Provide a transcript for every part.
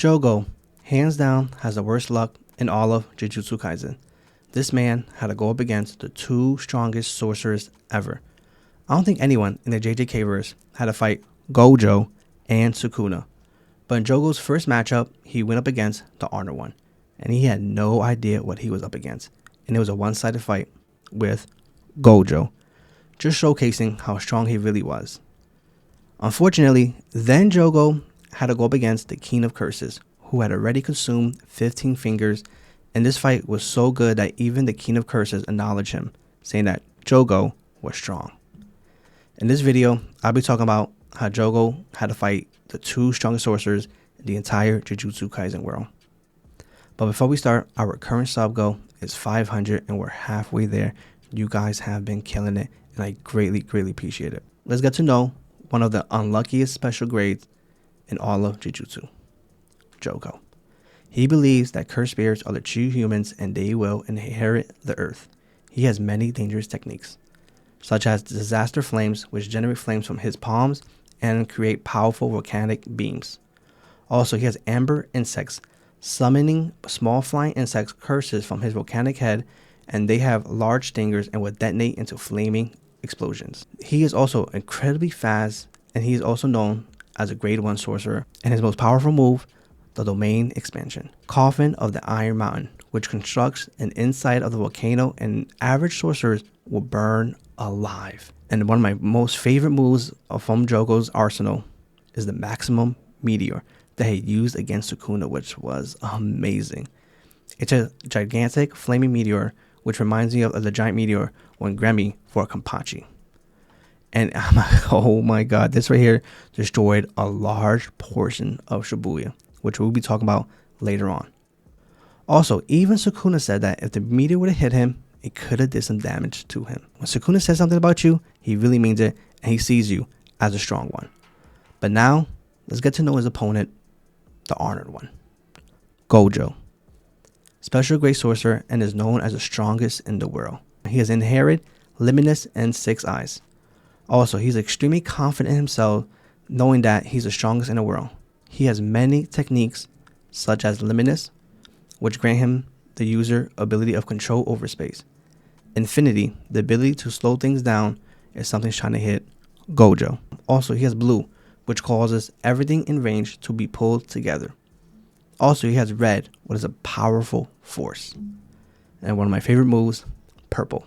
Jogo, hands down, has the worst luck in all of Jujutsu Kaisen. This man had to go up against the two strongest sorcerers ever. I don't think anyone in the JJK verse had to fight Gojo and Sukuna. But in Jogo's first matchup, he went up against the Honor One, and he had no idea what he was up against. And it was a one-sided fight with Gojo, just showcasing how strong he really was. Unfortunately, then Jogo had to go up against the King of Curses, who had already consumed 15 fingers, and this fight was so good that even the King of Curses acknowledged him, saying that Jogo was strong. In this video, I'll be talking about how Jogo had to fight the two strongest sorcerers in the entire Jujutsu Kaisen world. But before we start, our current sub goal is 500 and we're halfway there. You guys have been killing it and I greatly appreciate it. Let's get to know one of the unluckiest special grades in all of Jujutsu, Jogo. He believes that cursed spirits are the true humans and they will inherit the earth. He has many dangerous techniques, such as disaster flames, which generate flames from his palms and create powerful volcanic beams. Also, he has amber insects, summoning small flying insects curses from his volcanic head, and they have large stingers and will detonate into flaming explosions. He is also incredibly fast, and he is also known as a grade 1 sorcerer, and his most powerful move, the domain expansion, Coffin of the Iron Mountain, which constructs an inside of the volcano, and average sorcerers will burn alive. And one of my most favorite moves from Jogo's arsenal is the maximum meteor that he used against Sukuna, which was amazing. It's a gigantic flaming meteor, which reminds me of the giant meteor when Grammy fought Kampachi. And I'm like, oh my god, this right here destroyed a large portion of Shibuya, which we'll be talking about later on. Also, even Sukuna said that if the meteor would have hit him, it could have did some damage to him. When Sukuna says something about you, he really means it, and he sees you as a strong one. But now, let's get to know his opponent, the Honored One, Gojo. Special grade sorcerer and is known as the strongest in the world. He has inherited Limitless and 6 eyes. Also, he's extremely confident in himself, knowing that he's the strongest in the world. He has many techniques, such as Limitless, which grant him the user ability of control over space. Infinity, the ability to slow things down if something's trying to hit Gojo. Also, he has Blue, which causes everything in range to be pulled together. Also, he has Red, which is a powerful force. And one of my favorite moves, Purple,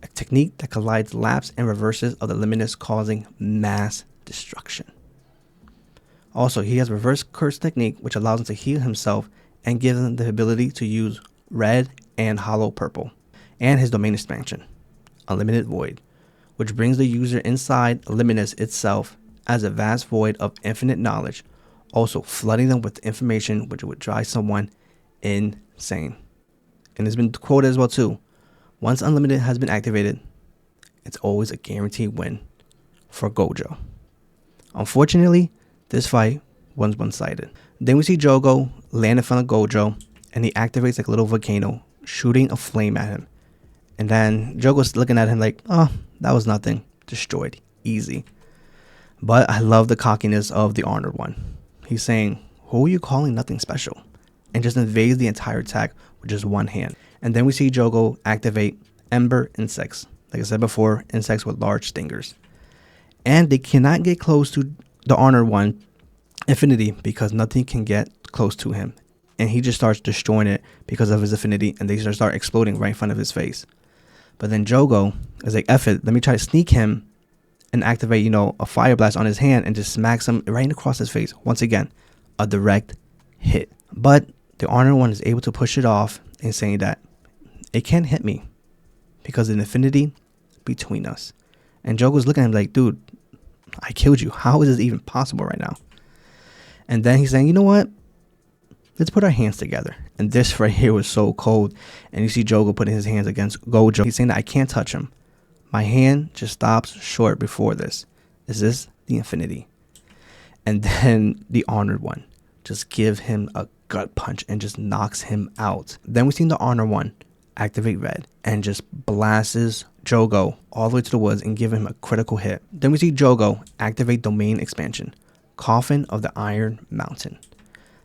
a technique that collides laps and reverses of the Limitless, causing mass destruction. Also, he has Reverse Curse technique, which allows him to heal himself and gives him the ability to use Red and Hollow Purple. And his Domain Expansion, Unlimited Void, which brings the user inside Limitless itself as a vast void of infinite knowledge, also flooding them with information which would drive someone insane. And it's been quoted as well too, once Unlimited has been activated, it's always a guaranteed win for Gojo. Unfortunately, this fight was one-sided. Then we see Jogo land in front of Gojo, and he activates like a little volcano, shooting a flame at him. And then Jogo's looking at him like, oh, that was nothing. Destroyed. Easy. But I love the cockiness of the Honored One. He's saying, who are you calling nothing special? And just invades the entire attack with just one hand. And then we see Jogo activate Ember Insects. Like I said before, insects with large stingers. And they cannot get close to the Honored One, Infinity, because nothing can get close to him. And he just starts destroying it because of his affinity, and they just start exploding right in front of his face. But then Jogo is like, F it, let me try to sneak him and activate, a fire blast on his hand and just smacks him right across his face. Once again, a direct hit. But the Honored One is able to push it off and saying that it can't hit me because of the infinity between us. And Jogo's looking at him like, dude, I killed you. How is this even possible right now? And then he's saying, you know what? Let's put our hands together. And this right here was so cold. And you see Jogo putting his hands against Gojo. He's saying that I can't touch him. My hand just stops short before this. Is this the infinity? And then the Honored One just give him a gut punch and just knocks him out. Then we see the Honored One activate Red and just blasts Jogo all the way to the woods and give him a critical hit. Then we see Jogo activate Domain Expansion, Coffin of the Iron Mountain.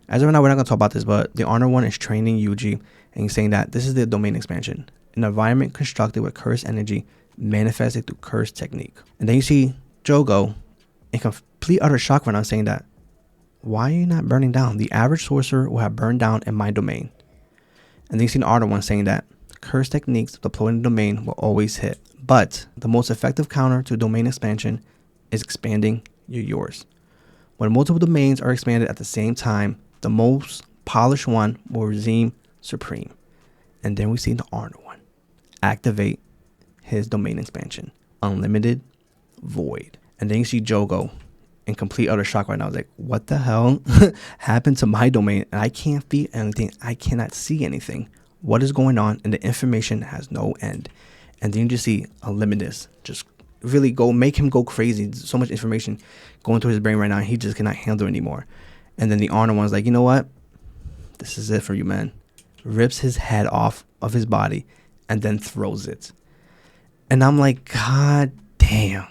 As of right now, we're not going to talk about this, but the Honor One is training Yuji, and he's saying that this is the domain expansion, an environment constructed with cursed energy manifested through cursed technique. And then you see Jogo in complete utter shock right now, saying that, why are you not burning down? The average sorcerer will have burned down in my domain. And then you see the Honor One saying that cursed techniques deployed in the domain will always hit, but the most effective counter to domain expansion is expanding yours. When multiple domains are expanded at the same time, the most polished one will reign supreme. And then we see the Honor One activate his domain expansion, unlimited void. And then you see Jogo in complete utter shock right now. It's like, what the hell happened to my domain? And I can't feel anything. I cannot see anything. What is going on? And the information has no end. And then you just see Unlimitedness just really make him go crazy. So much information going through his brain right now. He just cannot handle it anymore. And then the Honor One's like, you know what? This is it for you, man. Rips his head off of his body and then throws it. And I'm like, God damn.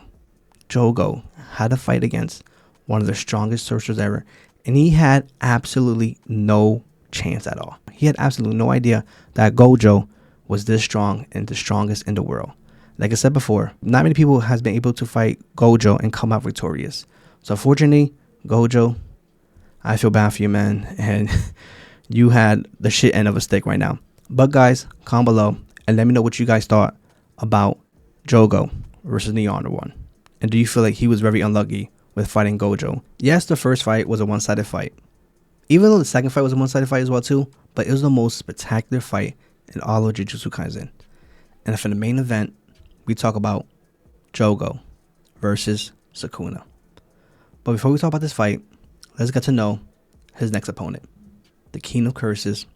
Jogo had to fight against one of the strongest sorcerers ever. And he had absolutely no chance at all. He had absolutely no idea that Gojo was this strong and the strongest in the world. Like I said before, not many people has been able to fight Gojo and come out victorious. So unfortunately, Gojo, I feel bad for you, man. And you had the shit end of a stick right now. But guys, comment below and let me know what you guys thought about Jogo versus the Honor One. And do you feel like he was very unlucky with fighting Gojo? Yes, the first fight was a one-sided fight. Even though the second fight was a one-sided fight as well too, but it was the most spectacular fight in all of Jujutsu Kaisen. And for the main event, we talk about Jogo versus Sukuna. But before we talk about this fight, let's get to know his next opponent, the King of Curses,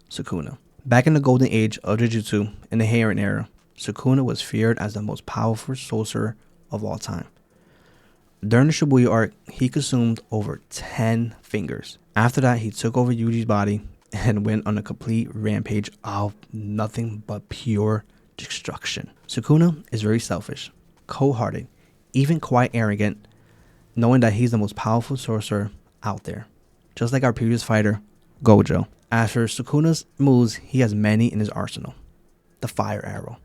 Sukuna. Back in the golden age of Jujutsu, in the Heian era, Sukuna was feared as the most powerful sorcerer of all time. During the Shibuya arc, he consumed over 10 fingers. After that, he took over Yuji's body and went on a complete rampage of nothing but pure destruction. Sukuna is very selfish, cold-hearted, even quite arrogant, knowing that he's the most powerful sorcerer out there. Just like our previous fighter, Gojo. As for Sukuna's moves, he has many in his arsenal. The fire arrow,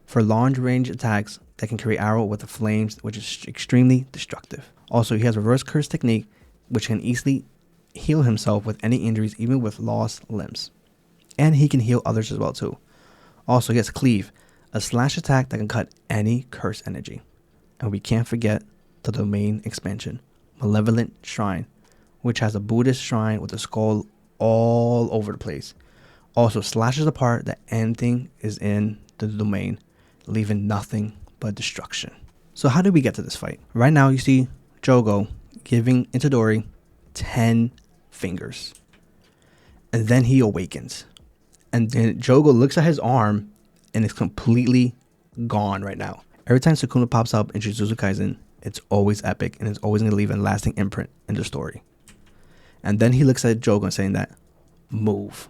for long-range attacks that can create arrow with the flames, which is extremely destructive. Also, he has reverse curse technique, which can easily heal himself with any injuries, even with lost limbs. And he can heal others as well too. Also, he has cleave, a slash attack that can cut any curse energy. And we can't forget the domain expansion, Malevolent Shrine, which has a Buddhist shrine with a skull all over the place. Also slashes apart that anything is in the domain, leaving nothing but destruction. So how did we get to this fight? Right now you see Jogo giving Itadori 10 fingers. And then he awakens. And then Jogo looks at his arm and it's completely gone right now. Every time Sukuna pops up in Jujutsu Kaisen, it's always epic and it's always going to leave a lasting imprint in the story. And then he looks at Jogo saying that, move.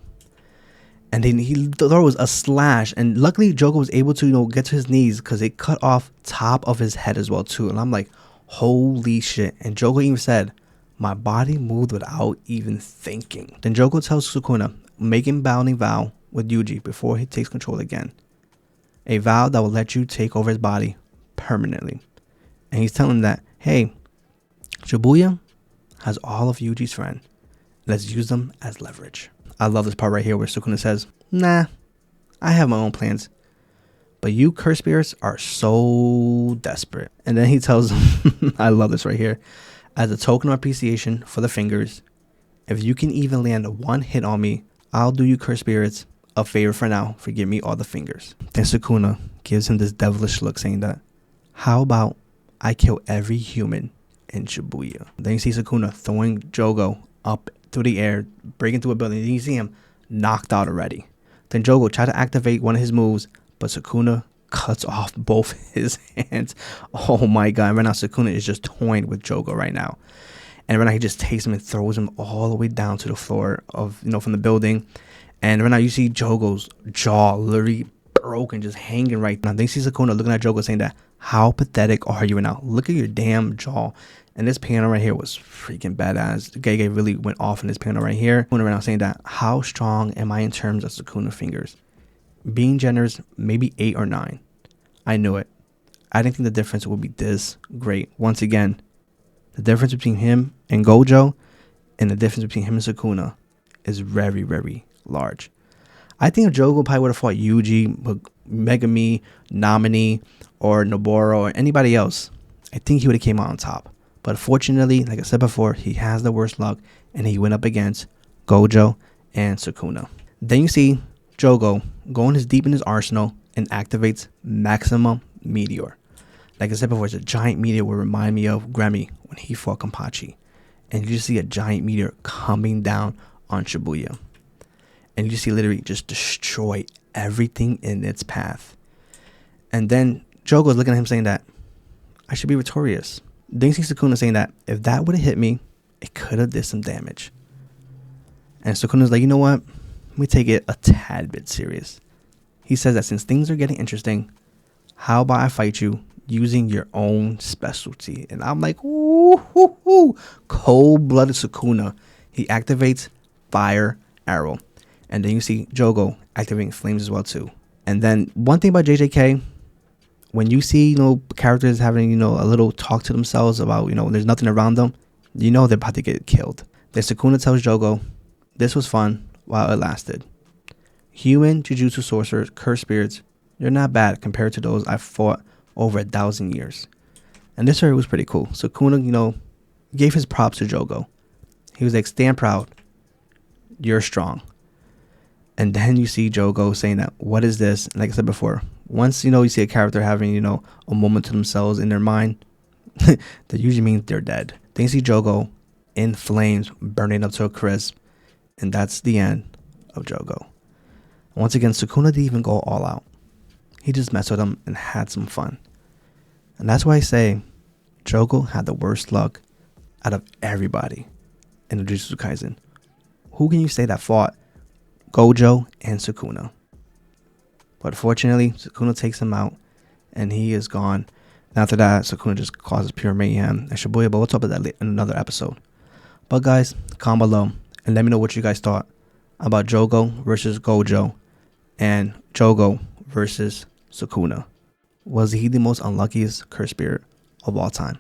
And then he throws a slash. And luckily Jogo was able to, get to his knees because it cut off top of his head as well too. And I'm like, holy shit. And Jogo even said, my body moved without even thinking. Then Jogo tells Sukuna, make him binding vow with Yuji before he takes control again. A vow that will let you take over his body permanently. And he's telling him that, hey, Shibuya has all of Yuji's friends. Let's use them as leverage. I love this part right here where Sukuna says, nah, I have my own plans. But you curse spirits are so desperate. And then he tells him, I love this right here. As a token of appreciation for the fingers, if you can even land one hit on me, I'll do you curse spirits a favor for now. Forgive me all the fingers. Then Sukuna gives him this devilish look saying that, how about I kill every human in Shibuya? Then you see Sukuna throwing Jogo up through the air, breaking through a building. Then you see him knocked out already. Then Jogo tried to activate one of his moves, but Sukuna cuts off both his hands. Oh my god. Right now Sukuna is just toying with Jogo right now. And right now he just takes him and throws him all the way down to the floor of, from the building. And right now you see Jogo's jaw literally broken, just hanging right now. Then you see Sukuna looking at Jogo saying that, how pathetic are you right now? Look at your damn jaw. And this panel right here was freaking badass. Gege really went off in this panel right here. Went around saying that, how strong am I in terms of Sukuna fingers? Being generous, maybe 8 or 9. I knew it. I didn't think the difference would be this great. Once again, the difference between him and Gojo and the difference between him and Sukuna is very, very large. I think if Jogo probably would have fought Yuji, Megami, Namine, or Noboro, or anybody else, I think he would have came out on top. But fortunately, like I said before, he has the worst luck, and he went up against Gojo and Sukuna. Then you see Jogo going deep in his arsenal and activates Maximum Meteor. Like I said before, it's a giant meteor would remind me of Grammy when he fought Kenpachi. And you just see a giant meteor coming down on Shibuya. And you just see literally just destroy everything in its path. And then Jogo is looking at him saying that, I should be victorious. Then you see Sukuna saying that, if that would have hit me, it could have did some damage. And Sukuna's like, you know what? Let me take it a tad bit serious. He says that since things are getting interesting, how about I fight you using your own specialty? And I'm like, ooh, ooh, ooh. Cold-blooded Sukuna. He activates Fire Arrow. And then you see Jogo activating Flames as well too. And then one thing about JJK, when you see, characters having, a little talk to themselves about, there's nothing around them, they're about to get killed. Then Sukuna tells Jogo, this was fun while it lasted. Human Jujutsu sorcerers, cursed spirits, they're not bad compared to those I've fought over 1,000 years. And this area was pretty cool. Sukuna, gave his props to Jogo. He was like, stand proud. You're strong. And then you see Jogo saying that, what is this? And like I said before, once, you see a character having, a moment to themselves in their mind, that usually means they're dead. Then you see Jogo in flames, burning up to a crisp. And that's the end of Jogo. Once again, Sukuna didn't even go all out. He just messed with him and had some fun. And that's why I say Jogo had the worst luck out of everybody in the Jujutsu Kaisen. Who can you say that fought Gojo and Sukuna? But fortunately, Sukuna takes him out and he is gone. And after that, Sukuna just causes pure mayhem and Shibuya, but we'll talk about that in another episode. But guys, comment below and let me know what you guys thought about Jogo versus Gojo and Jogo versus Sukuna. Was he the most unluckiest cursed spirit of all time?